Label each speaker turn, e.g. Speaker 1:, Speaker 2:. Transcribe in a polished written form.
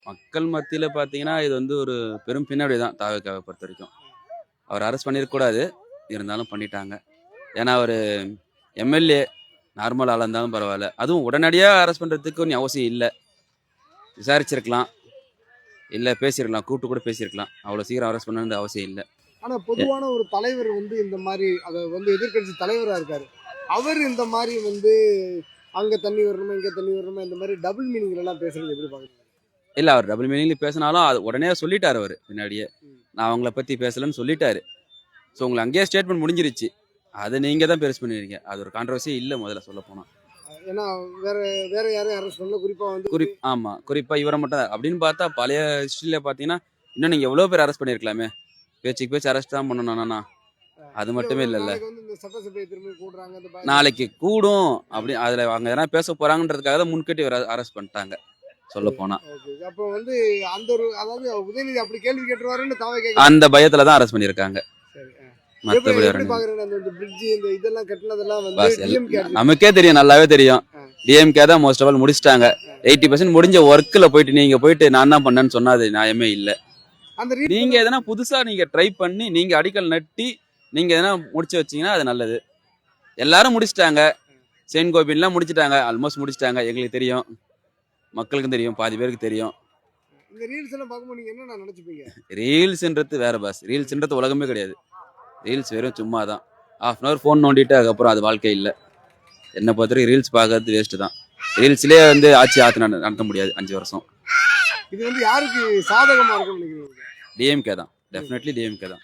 Speaker 1: மக்கள் மத்தியில பார்த்தீங்கன்னா, இது வந்து ஒரு பெரும் பின்னடைவு தான் தாவேக்காவ பொறுத்தவரைக்கும். அவர அரெஸ்ட் பண்ணியிருக்கக்கூடாது. இருந்தாலும் பண்ணிட்டாங்க. ஏன்னா அவரு எம்எல்ஏ நார்மல் ஆளா இருந்தாலும் பரவால்ல. அதுவும் உடனடியா அரெஸ்ட் பண்றதுக்கு ஒண்ணும் அவசியம் இல்ல. விசாரிச்சிருக்கலாம். இல்ல பேசியிருக்கலாம். கூப்பிட்டு கூட பேசியிருக்கலாம். அவ்வளோ சீக்கிரம் அரெஸ்ட் பண்ணணும்னு அவசியம் இல்ல.
Speaker 2: ஆனா பொதுவான ஒரு தலைவர் வந்து இந்த மாதிரி அத வந்து எதிர்க்கட்சி தலைவரா இருக்காரு. அவர் இந்த மாதிரி வந்து அங்க தண்ணி வரணுமா, இங்க தண்ணி வரணுமா இந்த மாதிரி டபுள் மீனிங்ல எல்லாம் பேசுறது எப்படி பாக்குறீங்க?
Speaker 1: இல்ல அவர் டபுள் மீனிங்ல பேசினாலும் அது உடனே சொல்லிட்டாரு அவரு பின்னாடியே. நான் அவங்கள பத்தி பேசலன்னு சொல்லிட்டாரு. ஸோ உங்களுக்கு அங்கேயே ஸ்டேட்மெண்ட் முடிஞ்சிருச்சு. அத நீங்க தான் பெருசு பண்ணுவீங்க. அது ஒரு கான்ட்ரோவர்சியே இல்ல முதல்ல சொல்லப்போனா.
Speaker 2: ஏன்னா வேற வேற யாரையும் அரெஸ்ட் பண்ணல, குறிப்பா வந்து
Speaker 1: ஆமா. குறிப்பா இவர மட்டும் தான். அப்படின்னு பார்த்தா பழைய ஹிஸ்டரியில பார்த்தீங்கன்னா, இன்னும் நீங்க எவ்வளோ பேர் அரெஸ்ட் பண்ணியிருக்கலாமே. பேச்சுக்கு பேச்சு அரெஸ்ட் தான் பண்ணணும்னா. அது மட்டுமே இல்லல்ல.
Speaker 2: நாளைக்கு வந்து இந்த சட்டசபையை திரும்பி கூடுறாங்க
Speaker 1: நாளைக்கு கூடும் அப்படி அதுல அவங்க எதனா பேச போறாங்கன்றதுக்காக தான் முன்கூட்டி அரெஸ்ட் பண்ணிட்டாங்க சொல்ல போனா.
Speaker 2: அப்போ வந்து அந்த ஒரு அதாவது உதயநிதி அப்படி கேள்வி கேட்டுருவாருன்னு தாவே கேட்க
Speaker 1: அந்த பயத்துல தான் அரெஸ்ட் பண்ணியிருக்காங்க. மத்தபடி
Speaker 2: எப்படி பாக்குறேன் அந்த பிரிட்ஜ் இந்த இதெல்லாம் கட்டினதெல்லாம் வந்து
Speaker 1: பாஸ்
Speaker 2: டிஎம்கே
Speaker 1: நமக்கே தெரியும், நல்லாவே தெரியும். டிஎம்கே தான் மோஸ்ட் ஆஃப் ஆல் முடிச்சிட்டாங்க. 80% முடிஞ்ச ஒர்க்ல போயிட்டு நீங்க போயிட்டு நான் தான் பண்ணேன்னு சொன்னா அது நியாயமே இல்ல.
Speaker 2: அந்த
Speaker 1: நீங்க எதனா புதுசா நீங்க ட்ரை பண்ணி நீங்க அடிக்கல் நட்டி நீங்க எதனா முடிச்சு வச்சீங்கன்னா அது நல்லது. எல்லாரும் முடிச்சிட்டாங்க. செயின் கோபின்லாம் முடிச்சிட்டாங்க. ஆல்மோஸ்ட் முடிச்சிட்டாங்க. எங்களுக்கு தெரியும், மக்களுக்கும் தெரியும், பாதி பேருக்கு தெரியும்.
Speaker 2: இந்த ரீல்ஸ் எல்லாம் பார்க்கும்போது நீங்க என்ன நினைச்சுப்பீங்க?
Speaker 1: ரீல்ஸ்ன்றது வேற பாஸ். ரீல்ஸ்ன்றது உலகமே கிடையாது. ரீல்ஸ் வெறும் சும்மா தான். ½ hour ஃபோன் நோண்டிட்டு அதுக்கப்புறம் அது வாழ்க்கை இல்லை. என்னை பொறுத்தவரைக்கும் ரீல்ஸ் பார்க்கறது வேஸ்ட்டு தான். ரீல்ஸ்லேயே வந்து ஆட்சி நடத்த முடியாது 5 வருஷம்.
Speaker 2: இது வந்து யாருக்கு சாதகமா இருக்கும்னு நினைக்கிறீங்க?
Speaker 1: டிஎம்கே தான். டெஃபினெட்லி டிஎம்கே தான்.